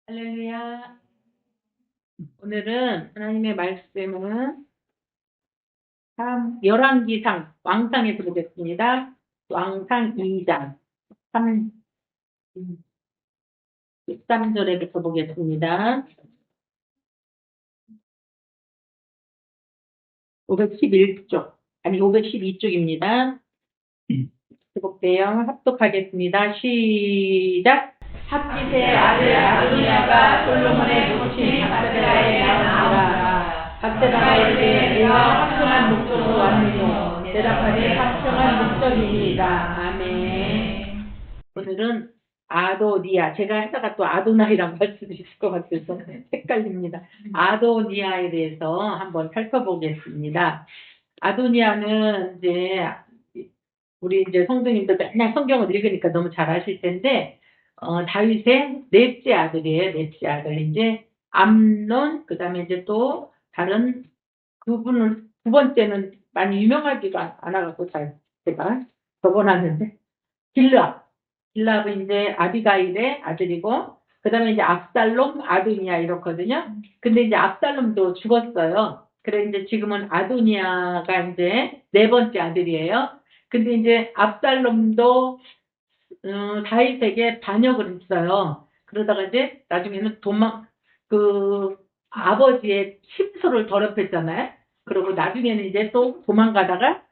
할렐루야. 오늘은 하나님의 말씀은 열왕기상 왕상에 들어겠습니다. 왕상 2장 13절에부터 보겠습니다. 511쪽, 아니 512쪽입니다. 제목대형 합독하겠습니다. 시작! 핫깃의 아들 아도니아가 솔로몬의 모친 밧세바에게 나오니라. 밧세바가 이르되 내가 합성한 목적으로 왔느뇨. 대답하되 합성한 목적이니이다. 아멘. 오늘은 아도니아, 제가 하다가 또 아도나이라고 할 수도 있을 것 같아서 헷갈립니다. 아도니아에 대해서 한번 살펴보겠습니다. 아도니아는 이제 우리 이제 성도님들 맨날 성경을 읽으니까 너무 잘 아실 텐데, 다윗의 넷째 아들이에요. 넷째 아들. 이제 암논, 그 다음에 이제 또 다른 그분은 두 번째는 많이 유명하지가 않아갖고 잘 제가 적어놨는데, 길르압은 이제 아비가일의 아들이고, 그 다음에 이제 압살롬, 아도니아 이렇거든요. 근데 이제 압살롬도 죽었어요. 그래 이제 지금은 아도니아가 이제 네 번째 아들이에요. 근데 이제 압살롬도 다윗에게 반역을 했어요. 그러다가 이제 나중에는 아버지의 심수를 더럽혔잖아요. 그리고 나중에는 이제 또 도망가다가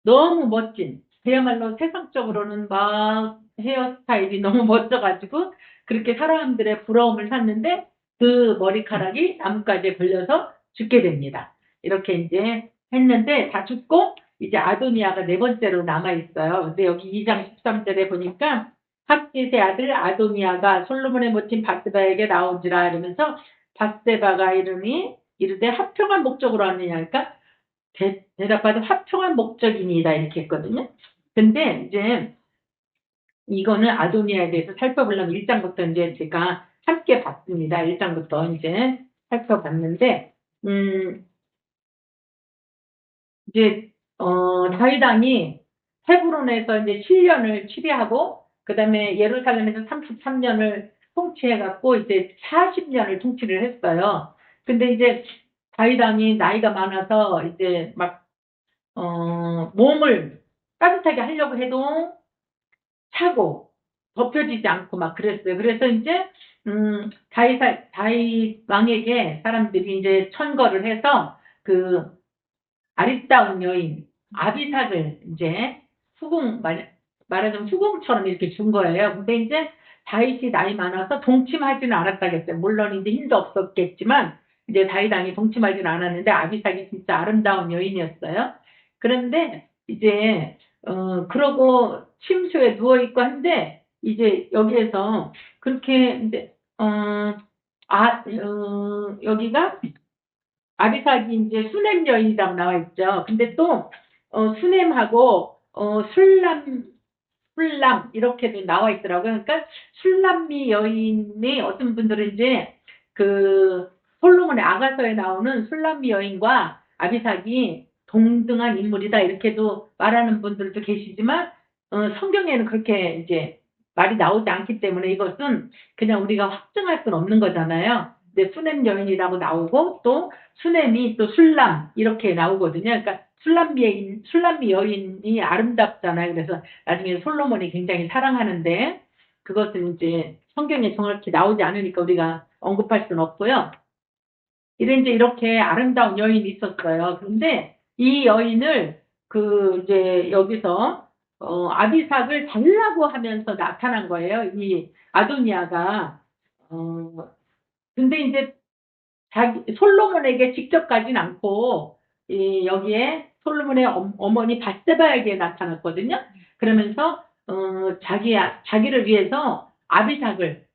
너무 멋진, 그야말로 세상적으로는 막 헤어스타일이 너무 멋져가지고 그렇게 사람들의 부러움을 샀는데 그 머리카락이 나뭇가지에 걸려서 죽게 됩니다. 이렇게 이제 했는데 다 죽고 이제 아도니아가 네 번째로 남아있어요. 근데 여기 2장 13절에 보니까 핫깃의 아들 아도니아가 솔로몬의 모친 밧세바에게 나온지라 이러면서 밧세바가 이르되 합평한 목적으로 왔느냐 하니까 대답하되 합평한 목적이니이다 이렇게 했거든요. 근데 이제 이거는 아도니아에 대해서 살펴보려면 1장부터 이제 제가 함께 봤습니다. 1장부터 이제 살펴봤는데 이제 다윗 왕이 헤브론에서 이제 7년을 치리하고 그다음에 예루살렘에서 33년을 통치해갖고 이제 40년을 통치를 했어요. 근데 이제 다윗 왕이 나이가 많아서 이제 막 몸을 따뜻하게 하려고 해도 차고 덮여지지 않고 막 그랬어요. 그래서 이제 다윗 왕에게 사람들이 이제 천거를 해서 그 아리따운 여인 아비삭을 이제 말하자면 후궁처럼 이렇게 준 거예요. 근데 이제 다윗이 나이 많아서 동침하지는 않았다겠어요. 물론 이제 힘도 없었겠지만 이제 다윗 왕이 동침하지는 않았는데 아비삭이 진짜 아름다운 여인이었어요. 그런데 이제 그러고 침소에 누워 있고 한데 이제 여기에서 그렇게 이제 여기가 아비삭이 이제 수냄 여인이라고 나와 있죠. 근데 또 수냄하고 술람 이렇게도 나와 있더라고요. 그러니까 술람미 여인이 어떤 분들은 이제 그 솔로몬의 아가서에 나오는 술람미 여인과 아비삭이 동등한 인물이다 이렇게도 말하는 분들도 계시지만 성경에는 그렇게 이제 말이 나오지 않기 때문에 이것은 그냥 우리가 확정할 수는 없는 거잖아요. 근데 수냄 여인이라고 나오고 또 수냄이 또 술람 이렇게 나오거든요. 그러니까 술람미 여인이 아름답잖아요. 그래서 나중에 솔로몬이 굉장히 사랑하는데 그것은 이제 성경에 정확히 나오지 않으니까 우리가 언급할 수는 없고요. 이제 이렇게 아름다운 여인이 있었어요. 그런데 이 여인을 이제 여기서 아비삭을 달라고 하면서 나타난 거예요. 이 아도니아가 근데 이제 솔로몬에게 직접 가진 않고 여기에 솔로몬의 어머니 밧세바에게 나타났거든요. 그러면서 자기를 위해서 아비삭을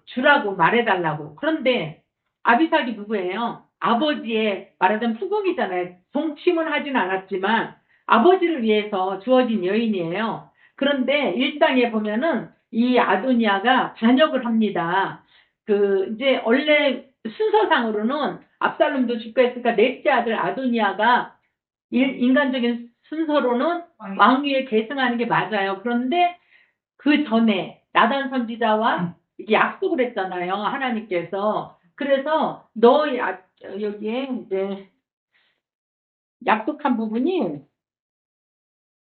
주라고 말해달라고. 그런데 아비삭이 누구예요? 아버지의 말하자면 후궁이잖아요. 동침은 하진 않았지만 아버지를 위해서 주어진 여인이에요. 그런데 일장에 보면은 이 아도니아가 반역을 합니다. 이제 원래 순서상으로는 압살롬도 죽고 했으니까 넷째 아들 아도니아가 인간적인 순서로는 왕위에 계승하는 게 맞아요. 그런데 그 전에 나단 선지자와 이게 약속을 했잖아요. 하나님께서. 그래서 여기에 이제 약속한 부분이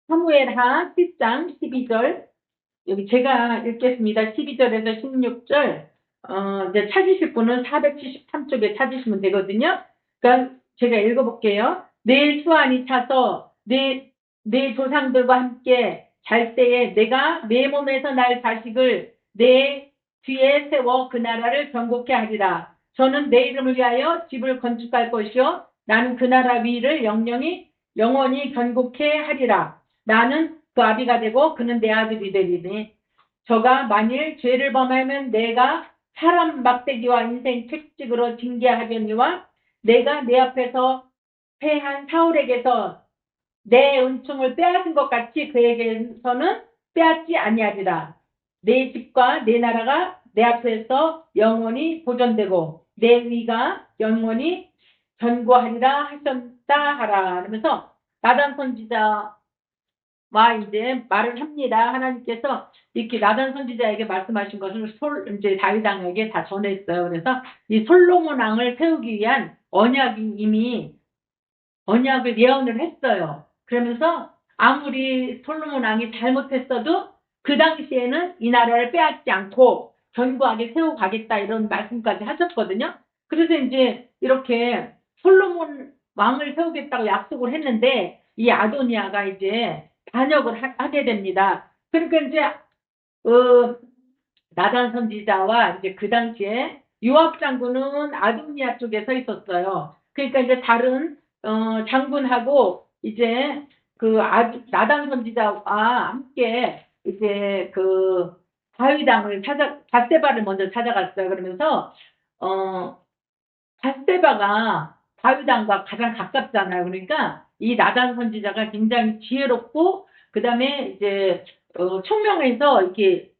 사무엘하 7장 12절, 여기 제가 읽겠습니다. 12절에서 16절. 이제 찾으실 분은 473쪽에 찾으시면 되거든요. 그러니까 제가 읽어볼게요. 내일 수완이 차서 내 조상들과 함께 잘 때에 내가 내 몸에서 날 자식을 내 뒤에 세워 그 나라를 견고케 하리라. 저는 내 이름을 위하여 집을 건축할 것이요 나는 그 나라 위를 영원히 견고케 하리라. 나는 그 아비가 되고 그는 내 아들이 되리니 저가 만일 죄를 범하면 내가 사람 막대기와 인생 채찍으로 징계하려니와 내가 내 앞에서 패한 사울에게서 내 은총을 빼앗은 것 같이 그에게서는 빼앗지 아니하리라. 내 집과 내 나라가 내 앞에서 영원히 보존되고 내 위가 영원히 견고하리라 하셨다 하라. 하면서 나단 선지자와 이제 말을 합니다. 하나님께서 이렇게 나단 선지자에게 말씀하신 것을 이제 다윗 왕에게 다 전했어요. 그래서 이 솔로몬 왕을 세우기 위한 언약이 이미 언약을 예언을 했어요. 그러면서 아무리 솔로몬 왕이 잘못했어도 그 당시에는 이 나라를 빼앗지 않고 견고하게 세워가겠다 이런 말씀까지 하셨거든요. 그래서 이제 이렇게 솔로몬 왕을 세우겠다고 약속을 했는데 이 아도니아가 이제 반역을 하게 됩니다. 그러니까 이제 나단 선지자와 이제 그 당시에 요압 장군은 아도니아 쪽에 서 있었어요. 그러니까 이제 다른 장군하고 이제 나단 선지자와 함께 이제 다윗 왕을 밧세바를 먼저 찾아갔어요. 그러면서 밧세바가 다윗 왕과 가장 가깝잖아요. 그러니까 이 나단 선지자가 굉장히 지혜롭고 그다음에 이제 총명해서 이렇게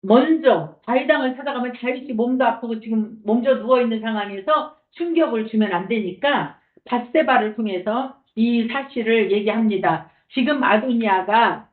먼저 다윗 왕을 찾아가면 다윗이 몸도 아프고 지금 몸져 누워 있는 상황에서 충격을 주면 안 되니까 밧세바를 통해서 이 사실을 얘기합니다. 지금 아도니아가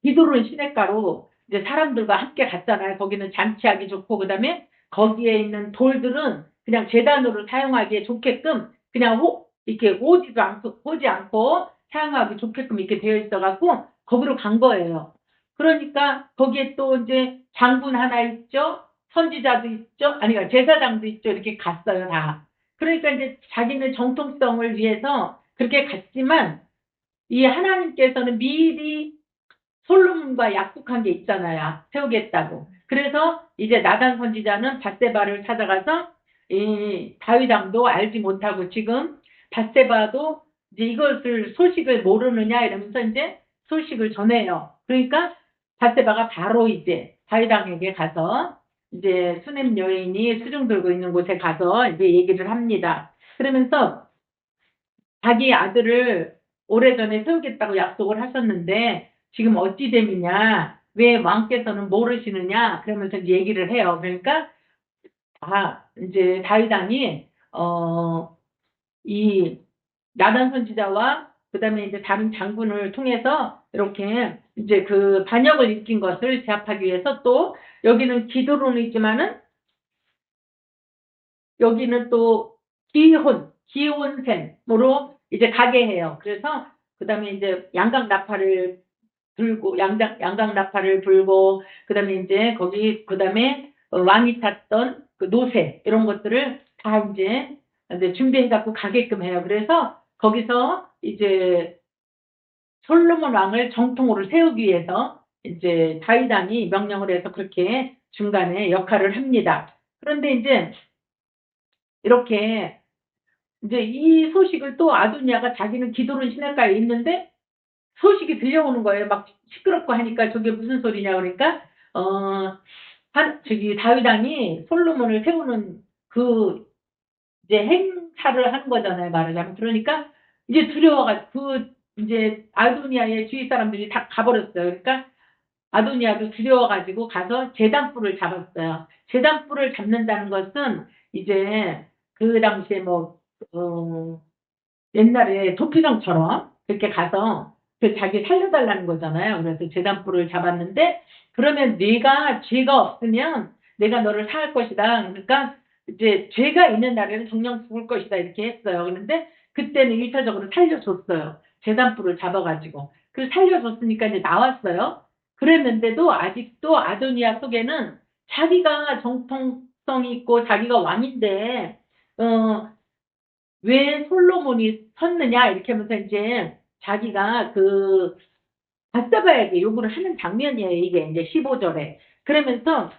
기드론 시냇가로 이제 사람들과 함께 갔잖아요. 거기는 잔치하기 좋고 그다음에 거기에 있는 돌들은 그냥 제단으로 사용하기에 좋게끔 그냥 이렇게 오지 않고 사용하기 좋게끔 이렇게 되어 있어갖고 거기로 간 거예요. 그러니까 거기에 또 이제 장군 하나 있죠, 선지자도 있죠, 아니 그러니까 제사장도 있죠. 이렇게 갔어요 다. 그러니까 이제 자기는 정통성을 위해서 그렇게 갔지만 이 하나님께서는 미리 솔로몬과 약속한 게 있잖아요. 세우겠다고. 그래서 이제 나단 선지자는 밧세바를 찾아가서 이 다윗 왕도 알지 못하고 지금 밧세바도 이제 이것을 소식을 모르느냐 이러면서 이제 소식을 전해요. 그러니까 밧세바가 바로 이제 다윗 왕에게 가서 이제 수냄 여인이 수중 들고 있는 곳에 가서 이제 얘기를 합니다. 그러면서 자기 아들을 오래전에 세우겠다고 약속을 하셨는데 지금 어찌 됨이냐, 왜 왕께서는 모르시느냐 그러면서 얘기를 해요. 그러니까 이제 다윗 왕이 이 나단 선지자와 그다음에 이제 다른 장군을 통해서 이렇게 이제 그 반역을 일으킨 것을 제압하기 위해서 또 여기는 기드론이지만은 여기는 또 기혼샘으로 이제 가게 해요. 그래서 그다음에 이제 양강 나팔을 불고 그다음에 이제 거기 그다음에 왕이 탔던 그 노새 이런 것들을 다 이제 준비해 갖고 가게끔 해요. 그래서 거기서 이제 솔로몬 왕을 정통으로 세우기 위해서 이제 다윗 왕이 명령을 해서 그렇게 중간에 역할을 합니다. 그런데 이제 이렇게 이제 이 소식을 또 아도니아가 자기는 기드론 시냇가에 있는데 소식이 들려오는 거예요. 막 시끄럽고 하니까 저게 무슨 소리냐 그러니까 다윗 왕이 솔로몬을 세우는 그 이제 행사를 하는 거잖아요. 말하자면. 그러니까 이제 두려워가지고 이제 아도니아의 주위 사람들이 다 가버렸어요. 그러니까 아도니아도 두려워가지고 가서 제단불을 잡았어요. 제단불을 잡는다는 것은 이제 그 당시에 옛날에 도피성처럼 그렇게 가서 그 자기 살려달라는 거잖아요. 그래서 재단불을 잡았는데 그러면 네가 죄가 없으면 내가 너를 사할 것이다. 그러니까 이제 죄가 있는 날에는 정령 죽을 것이다 이렇게 했어요. 그런데 그때는 일차적으로 살려줬어요. 재단불을 잡아가지고. 그 살려줬으니까 이제 나왔어요. 그랬는데도 아직도 아도니아 속에는 자기가 정통성이 있고 자기가 왕인데 왜 솔로몬이 섰느냐 이렇게 하면서 이제 자기가 그 바세바에게 요구를 하는 장면이에요. 이게 이제 15절에. 그러면서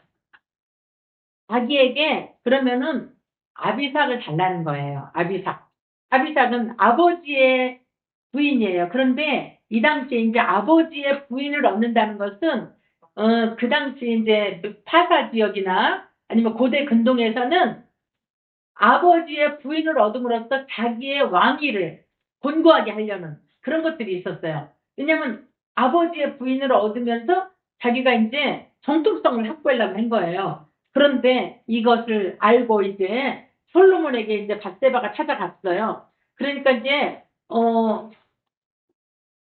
자기에게 그러면은 아비삭을 달라는 거예요. 아비삭. 아비삭은 아버지의 부인이에요. 그런데 이 당시에 이제 아버지의 부인을 얻는다는 것은 그 당시 이제 파사 지역이나 아니면 고대 근동에서는 아버지의 부인을 얻음으로써 자기의 왕위를 곤고하게 하려는 그런 것들이 있었어요. 왜냐면 아버지의 부인을 얻으면서 자기가 이제 정통성을 확보하려고 한 거예요. 그런데 이것을 알고 이제 솔로몬에게 이제 밧세바가 찾아갔어요. 그러니까 이제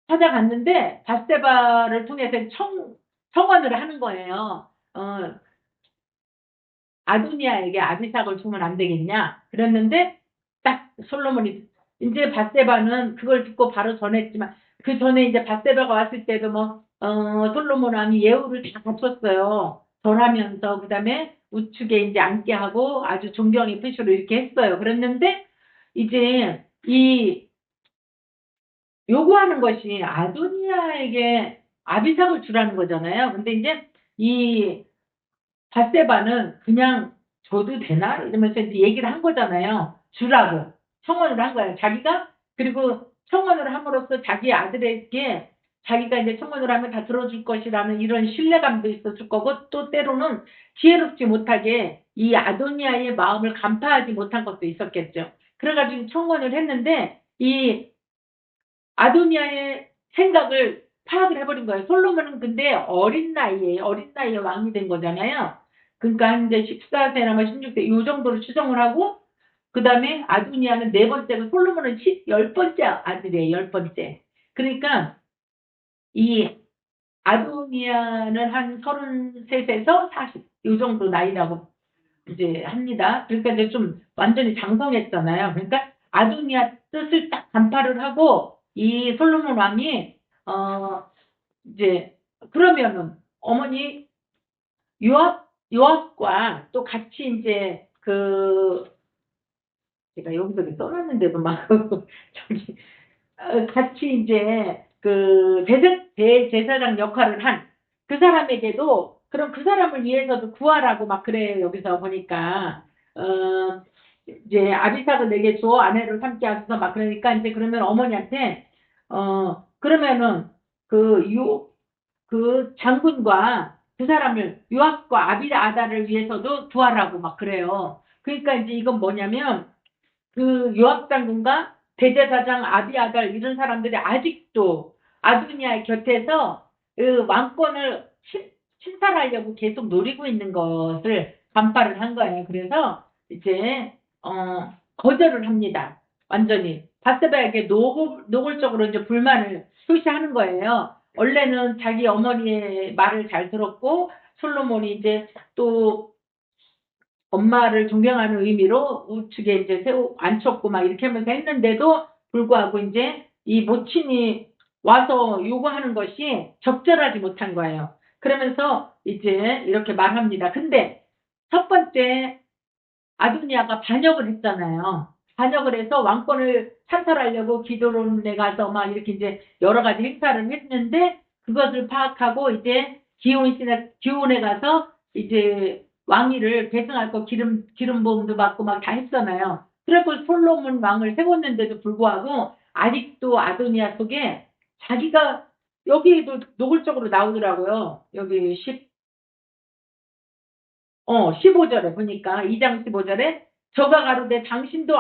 찾아갔는데 밧세바를 통해서 청원을 하는 거예요. 아도니아에게 아비삭을 주면 안 되겠냐? 그랬는데 딱 솔로몬이 이제 밧세바는 그걸 듣고 바로 전했지만 그 전에 이제 밧세바가 왔을 때도 뭐 솔로몬 왕이 예우를 다 갖췄어요. 절하면서 그다음에 우측에 이제 앉게 하고 아주 존경의 표시로 이렇게 했어요. 그랬는데 이제 이 요구하는 것이 아도니아에게 아비삭을 주라는 거잖아요. 근데 이제 이 밧세바는 그냥 줘도 되나? 이러면서 이제 얘기를 한 거잖아요. 주라고. 청원을 한 거예요. 자기가, 그리고 청원을 함으로써 자기 아들에게 자기가 이제 청원을 하면 다 들어줄 것이라는 이런 신뢰감도 있었을 거고, 또 때로는 지혜롭지 못하게 이 아도니아의 마음을 간파하지 못한 것도 있었겠죠. 그래가지고 청원을 했는데, 이 아도니아의 생각을 파악을 해버린 거예요. 솔로몬은 근데 어린 나이에 왕이 된 거잖아요. 그러니까 한 이제 14세나 뭐 16세 요 정도로 추정을 하고 그 다음에 아도니아는 네 번째고 솔로몬은 열 번째 아들이에요. 열 번째. 그러니까 이 아도니아는 한 33세에서 40, 요 정도 나이라고 이제 합니다. 그러니까 이제 좀 완전히 장성했잖아요. 그러니까 아도니아 뜻을 딱 간파를 하고 이 솔로몬 왕이 어 이제 그러면은 어머니 요압과 또 같이 이제 그 제가 여기서 써놨는데도 막 저기 같이 이제 그 대제사장 역할을 한 그 사람에게도 그럼 그 사람을 위해서도 구하라고 막 그래요. 여기서 보니까 이제 아비삭을 내게 줘 아내를 삼게 하소서 막 그러니까 이제 그러면 어머니한테 그러면은 그 장군과 그 사람을 요압과 아비아다를 위해서도 구하라고 막 그래요. 그러니까 이제 이건 뭐냐면 그 요압 장군과 대제사장 아비아달 이런 사람들이 아직도 아도니아의 곁에서 그 왕권을 신탈하려고 계속 노리고 있는 것을 간파를 한 거예요. 그래서 이제 거절을 합니다. 완전히 바세바에게 노골적으로 이제 불만을 표시하는 거예요. 원래는 자기 어머니의 말을 잘 들었고 솔로몬이 이제 또 엄마를 존경하는 의미로 우측에 이제 앉혔고 막 이렇게 하면서 했는데도 불구하고 이제 이 모친이 와서 요구하는 것이 적절하지 못한 거예요. 그러면서 이제 이렇게 말합니다. 근데 첫 번째 아도니아가 반역을 했잖아요. 반역을 해서 왕권을 찬탈하려고 기도론에 가서 막 이렇게 이제 여러 가지 행사를 했는데 그것을 파악하고 이제 기온에 가서 이제 왕위를 계승할 거 기름 부음도 받고 막 다 했잖아요. 그래서 솔로몬 왕을 세웠는데도 불구하고 아직도 아도니아 속에 자기가 여기에도 노골적으로 나오더라고요. 여기 15절에 보니까 2장 15절에 저가 가로되 당신도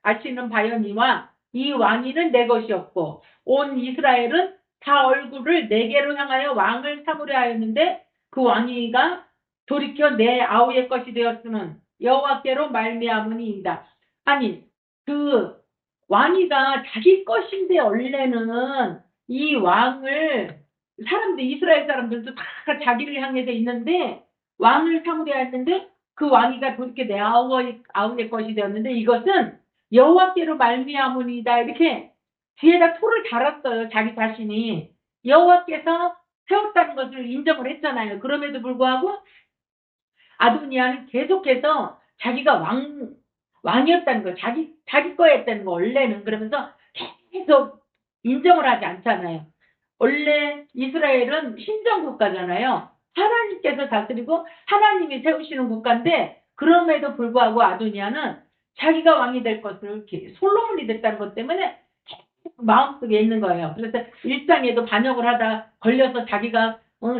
아시는 바여니와 이 왕위는 내 것이었고 온 이스라엘은 다 얼굴을 내게로 향하여 왕을 삼으려 하였는데 그 왕위가 돌이켜 내 아우의 것이 되었으면 여호와께로 말미암으니이다. 아니 그 왕위가 자기 것인데 원래는 이 왕을 사람들 이스라엘 사람들도 다 자기를 향해서 있는데 왕을 상대했는데 그 왕이가 도대체 내 아우의 것이 되었는데 이것은 여호와께로 말미암으니이다 이렇게 뒤에다 토를 달았어요. 자기 자신이 여호와께서 세웠다는 것을 인정을 했잖아요. 그럼에도 불구하고 아도니아는 계속해서 자기가 왕이었다는 거, 자기 거였다는 거, 원래는. 그러면서 계속 인정을 하지 않잖아요. 원래 이스라엘은 신정국가잖아요. 하나님께서 다스리고 하나님이 세우시는 국가인데, 그럼에도 불구하고 아도니아는 자기가 왕이 될 것을 솔로몬이 됐다는 것 때문에 마음속에 있는 거예요. 그래서 일장에도 반역을 하다 걸려서 자기가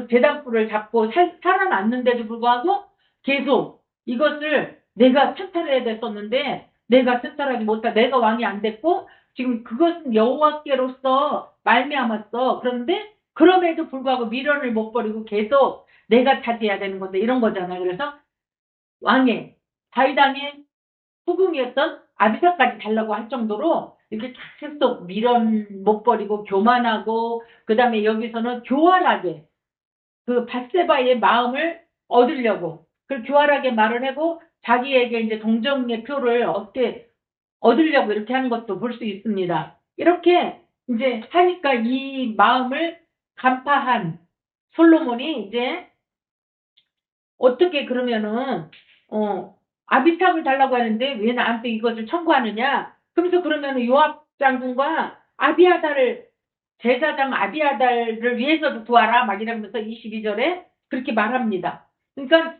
제단불을 잡고 살아났는데도 불구하고 계속 이것을 내가 찬탈해야 됐었는데 내가 찬탈하지 못하 내가 왕이 안 됐고 지금 그것은 여호와께로서 말미암았어. 그런데 그럼에도 불구하고 미련을 못 버리고 계속 내가 차지해야 되는 건데 이런 거잖아요. 그래서 왕의 다윗 왕의 후궁이었던 아비사까지 달라고 할 정도로 이렇게 계속 미련 못 버리고 교만하고 그다음에 여기서는 교활하게 그 밧세바의 마음을 얻으려고 그 교활하게 말을 하고 자기에게 이제 동정의 표를 얻으려고 이렇게 하는 것도 볼 수 있습니다. 이렇게 이제 하니까 이 마음을 간파한 솔로몬이 이제 어떻게 그러면은 아비탑을 달라고 하는데 왜 나한테 이것을 청구하느냐? 그러면서 그러면은 요압 장군과 아비아달을 제사장 아비아달을 위해서도 구하라 막 이러면서 22절에 그렇게 말합니다. 그러니까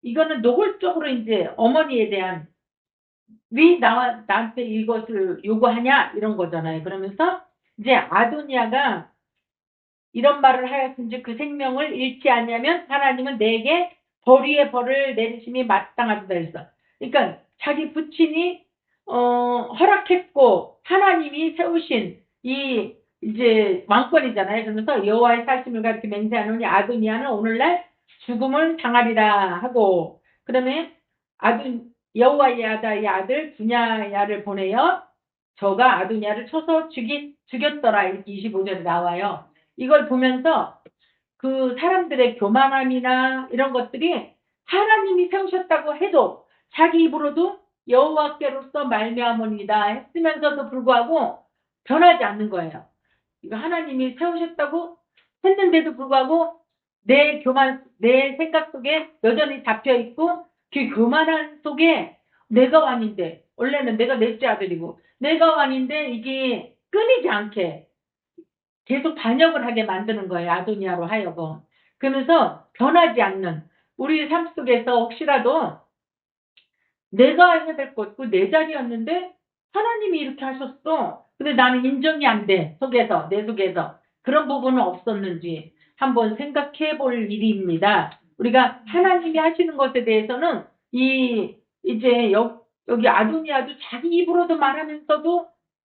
이거는 노골적으로 이제 어머니에 대한 왜 나한테 이것을 요구하냐 이런 거잖아요. 그러면서 이제 아도니아가 이런 말을 하였은지 그 생명을 잃지 않냐면 하나님은 내게 벌 위에 벌을 내리심이 마땅하다 했어. 그러니까 자기 부친이 허락했고 하나님이 세우신 이 이제 왕권이잖아요. 그러면서 여호와의 살심을 가리켜 맹세하노니 아도니아는 오늘날 죽음을 당하리라 하고 그다음에 여호와의 아들 분야야를 보내어 저가 아도니아를 쳐서 죽였더라 이렇게 25절에 나와요. 이걸 보면서 그 사람들의 교만함이나 이런 것들이 하나님이 세우셨다고 해도 자기 입으로도 여호와께로서 말미암으니이다 했으면서도 불구하고 변하지 않는 거예요. 이거 하나님이 세우셨다고 했는데도 불구하고 내 생각 속에 여전히 잡혀 있고 그 교만한 속에 내가 왕인데 원래는 내가 넷째 아들이고 내가 왕인데 이게 끊이지 않게 계속 반역을 하게 만드는 거예요. 아도니아로 하여금. 그러면서 변하지 않는 우리 삶 속에서 혹시라도 내가 해야 될 것고 내 자리였는데 하나님이 이렇게 하셨어. 근데 나는 인정이 안 돼. 내 속에서. 그런 부분은 없었는지 한번 생각해 볼 일입니다. 우리가 하나님이 하시는 것에 대해서는 이제 여기 아도니아도 자기 입으로도 말하면서도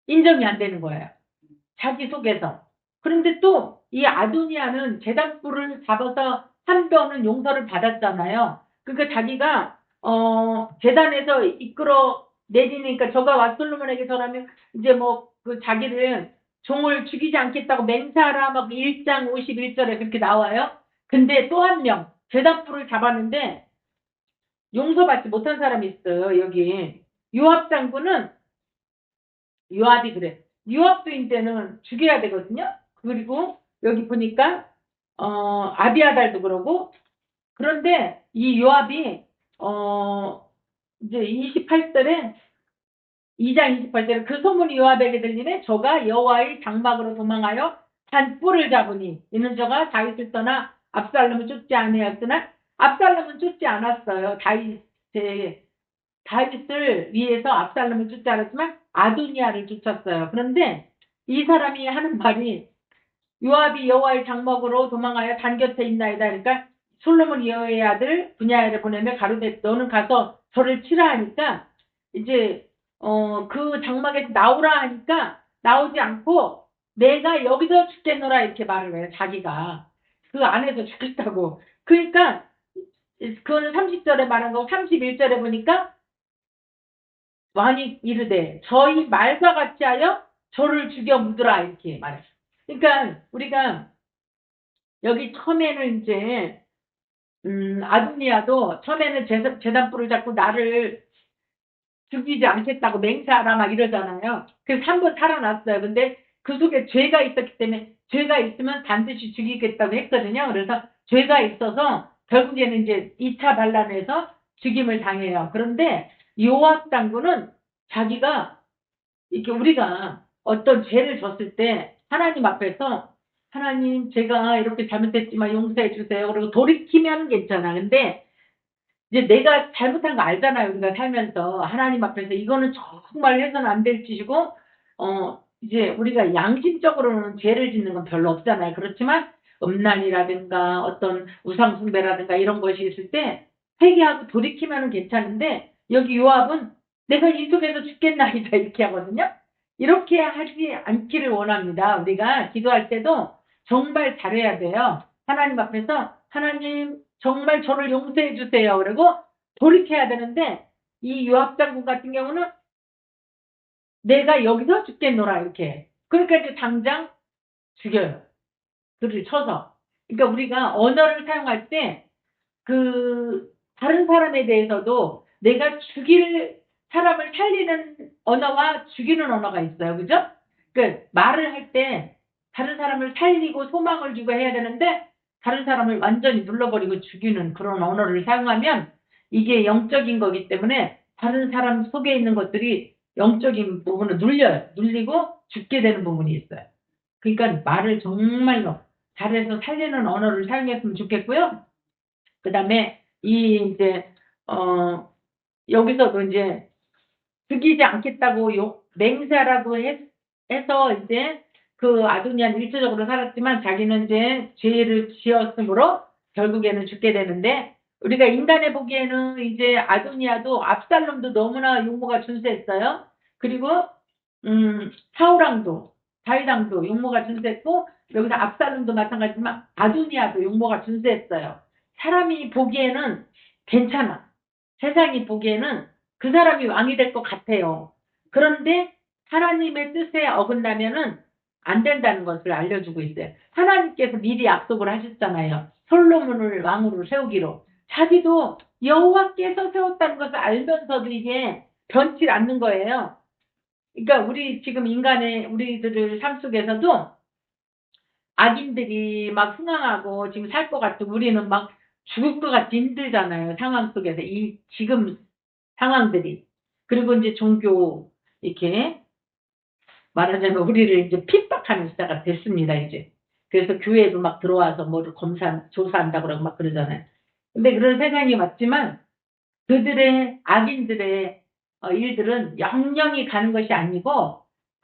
인정이 안 되는 거예요. 자기 속에서. 그런데 또 이 아도니아는 제단불을 잡아서 한 번은 용서를 받았잖아요. 그러니까 자기가 제단에서 이끌어 내리니까 저가 왓솔로몬에게 전하면 이제 뭐 그 자기를 종을 죽이지 않겠다고 맹세하라 막 1장 51절에 그렇게 나와요. 근데 또 한 명 제단불을 잡았는데 용서받지 못한 사람이 있어요. 여기 요압 장군은 요압이 그래. 요압도 이제는 죽여야 되거든요. 그리고 여기 보니까 아비아달도 그러고 그런데 이 요압이 이제 28절에 2장 28절에 그 소문이 요압에게 들리네 저가 여호와의 장막으로 도망하여 산불을 잡으니 이는 저가 다윗을 떠나 압살롬을 쫓지 아니하였으나 압살롬은 쫓지 않았어요. 다윗을 위해서 압살롬을 쫓지 않았지만 아도니아를 쫓았어요. 그런데 이 사람이 하는 말이 요압이 여호와의 장막으로 도망하여 단 곁에 있나이다. 그러니까 솔로몬 여호와의 아들 분야를 보내며 가로되 너는 가서 저를 치라 하니까 이제 그 장막에서 나오라 하니까 나오지 않고 내가 여기서 죽겠노라 이렇게 말을 해요. 자기가 그 안에서 죽겠다고. 그러니까 그거는 30절에 말한 거고 31절에 보니까 왕이 이르되 저희 말과 같이 하여 저를 죽여 묻으라 이렇게 말했어요. 그러니까 우리가 여기 처음에는 이제 아도니아도 처음에는 재단불을 잡고 나를 죽이지 않겠다고 맹세하라 막 이러잖아요. 그래서 한 번 살아났어요. 근데 그 속에 죄가 있었기 때문에 죄가 있으면 반드시 죽이겠다고 했거든요. 그래서 죄가 있어서 결국에는 이제 2차 반란에서 죽임을 당해요. 그런데 요압 장군은 자기가 이렇게 우리가 어떤 죄를 졌을 때 하나님 앞에서 하나님 제가 이렇게 잘못했지만 용서해 주세요. 그리고 돌이키면 괜찮아. 근데 이제 내가 잘못한 거 알잖아요. 우리가 살면서 하나님 앞에서 이거는 정말 해서는 안 될 짓이고 이제 우리가 양심적으로는 죄를 짓는 건 별로 없잖아요. 그렇지만 음란이라든가 어떤 우상 숭배라든가 이런 것이 있을 때 회개하고 돌이키면 괜찮은데 여기 요압은 내가 이 속에서 죽겠나이다 이렇게 하거든요. 이렇게 하지 않기를 원합니다. 우리가 기도할 때도 정말 잘해야 돼요. 하나님 앞에서 하나님 정말 저를 용서해 주세요. 그리고 돌이켜야 되는데 이 요압 장군 같은 경우는 내가 여기서 죽겠노라 이렇게. 그러니까 이제 당장 죽여요. 그를 쳐서. 그러니까 우리가 언어를 사용할 때 그 다른 사람에 대해서도 내가 죽일 사람을 살리는 언어와 죽이는 언어가 있어요. 그죠? 그 말을 할 때 다른 사람을 살리고 소망을 주고 해야 되는데 다른 사람을 완전히 눌러버리고 죽이는 그런 언어를 사용하면 이게 영적인 거기 때문에 다른 사람 속에 있는 것들이 영적인 부분을 눌려요. 눌리고 죽게 되는 부분이 있어요. 그러니까 말을 정말로 잘해서 살리는 언어를 사용했으면 좋겠고요. 그 다음에 이제 여기서도 이제 죽이지 않겠다고 맹세하라고 해서 이제 그 아도니아는 일차적으로 살았지만 자기는 이제 죄를 지었으므로 결국에는 죽게 되는데 우리가 인간에 보기에는 이제 아도니아도 압살롬도 너무나 용모가 준수했어요. 그리고 사울왕도 다윗왕도 용모가 준수했고 여기서 압살롬도 마찬가지지만 아도니아도 용모가 준수했어요. 사람이 보기에는 괜찮아. 세상이 보기에는 그 사람이 왕이 될 것 같아요. 그런데 하나님의 뜻에 어긋나면은 안 된다는 것을 알려주고 있어요. 하나님께서 미리 약속을 하셨잖아요. 솔로몬을 왕으로 세우기로. 자기도 여호와께서 세웠다는 것을 알면서도 이게 변치 않는 거예요. 그러니까 우리 지금 인간의 우리들 삶 속에서도 악인들이 막 흥황하고 지금 살 것 같고 우리는 막 죽을 것 같이 힘들잖아요. 상황 속에서 이 지금 상황들이. 그리고 이제 종교 이렇게 말하자면 우리를 이제 핍박하는 시대가 됐습니다. 이제. 그래서 교회도 막 들어와서 뭐를 조사한다고 그러고 막 그러잖아요. 근데 그런 세상이 왔지만 그들의 악인들의 일들은 영영이 가는 것이 아니고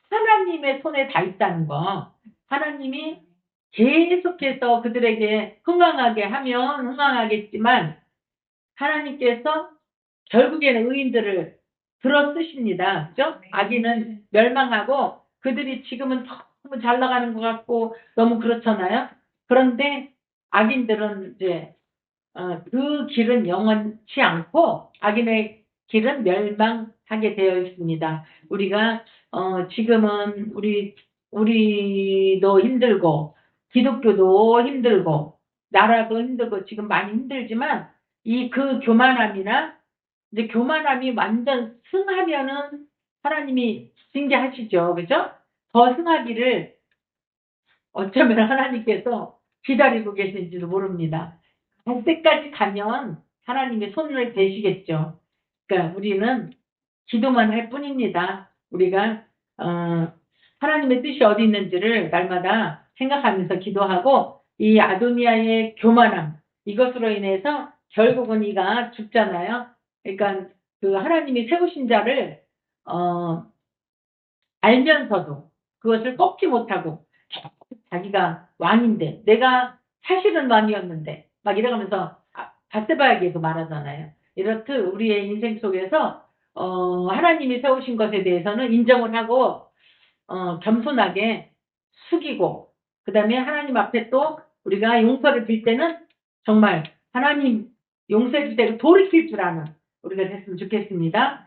하나님의 손에 다 있다는 거. 하나님이 계속해서 그들에게 흥황하게 하면 흥황하겠지만 하나님께서 결국에는 의인들을 들어 쓰십니다. 그죠? 악인은 멸망하고 그들이 지금은 너무 잘 나가는 것 같고 너무 그렇잖아요. 그런데 악인들은 이제 그 길은 영원치 않고 악인의 길은 멸망하게 되어 있습니다. 우리가 지금은 우리도 힘들고 기독교도 힘들고 나라도 힘들고 지금 많이 힘들지만 이 그 교만함이나 이제 교만함이 완전 승하면은 하나님이 징계하시죠. 그죠? 더 승하기를 어쩌면 하나님께서 기다리고 계신지도 모릅니다. 갈 때까지 가면 하나님의 손을 대시겠죠. 그러니까 우리는 기도만 할 뿐입니다. 우리가 하나님의 뜻이 어디 있는지를 날마다 생각하면서 기도하고 이 아도니아의 교만함 이것으로 인해서 결국은 이가 죽잖아요. 그러니까 그 하나님이 세우신 자를 알면서도 그것을 꺾지 못하고 자기가 왕인데 내가 사실은 왕이었는데 막 이래가면서 바세바에게도 말하잖아요. 이렇듯 우리의 인생 속에서 하나님이 세우신 것에 대해서는 인정을 하고 겸손하게 숙이고 그 다음에 하나님 앞에 또 우리가 용서를 빌 때는 정말 하나님 용서해 주세요 돌이킬 줄 아는 우리가 됐으면 좋겠습니다.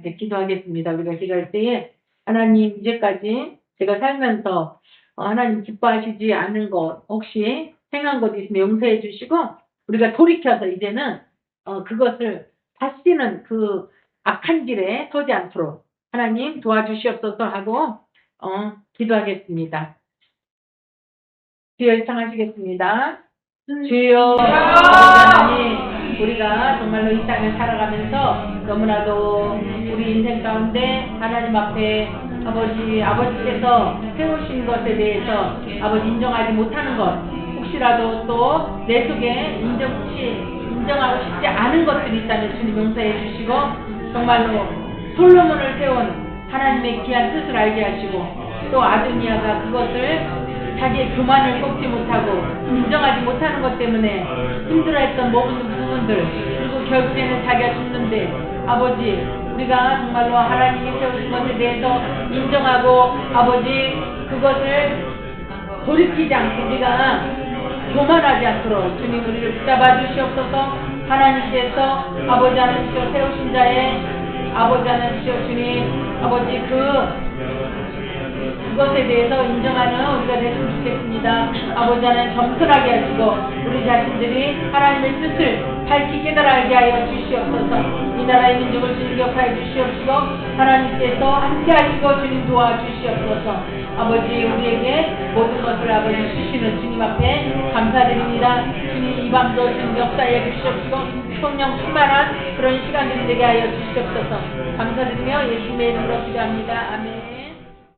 네, 기도하겠습니다. 우리가 기도할 때에 하나님 이제까지 제가 살면서 하나님 기뻐하시지 않는 것 혹시 행한 것 있으면 용서해 주시고 우리가 돌이켜서 이제는 그것을 다시는 그 악한 길에 서지 않도록 하나님 도와주시옵소서 하고 기도하겠습니다. 주여 청하시겠습니다. 주여 하나님 우리가 정말로 이 땅을 살아가면서 너무나도 우리 인생 가운데 하나님 앞에 아버지께서 세우신 것에 대해서 아버지 인정하지 못하는 것 혹시라도 또 내 속에 인정하고 싶지 않은 것들이 있다면 주님 용서해 주시고 정말로 솔로몬을 세운 하나님의 귀한 뜻을 알게 하시고 또 아도니아가 그것을 자기의 교만을 꺾지 못하고 인정하지 못하는 것 때문에 힘들어했던 모든 부분들 그리고 결국에는 자기가 죽는데 아버지 우리가 정말로 하나님이 세우신 것에 대해서 인정하고 아버지 그것을 돌이키지 않고 우리가 교만하지 않도록 주님 우리를 붙잡아 주시옵소서. 하나님께서 아버지 하나님께서 세우신 자의 아버지 하나님께서 주님 아버지 그것에 대해서 인정하는 우리가 됐으면 좋겠습니다. 아버지 하나님 겸손하게 하시고 우리 자신들이 하나님의 뜻을 밝히 깨달아 알게 하여 주시옵소서. 이 나라의 민족을 주님 격하여 주시옵시고 하나님께서 함께 하시고 주님 도와주시옵소서. 아버지 우리에게 모든 것을 아버지 주시는 주님 앞에 감사드립니다. 주님 이 밤도 주님 역사해 주시옵시고 성령 충만한 그런 시간들이 되게 하여 주시옵소서. 감사드리며 예수님의 이름으로 기도합니다. 아멘.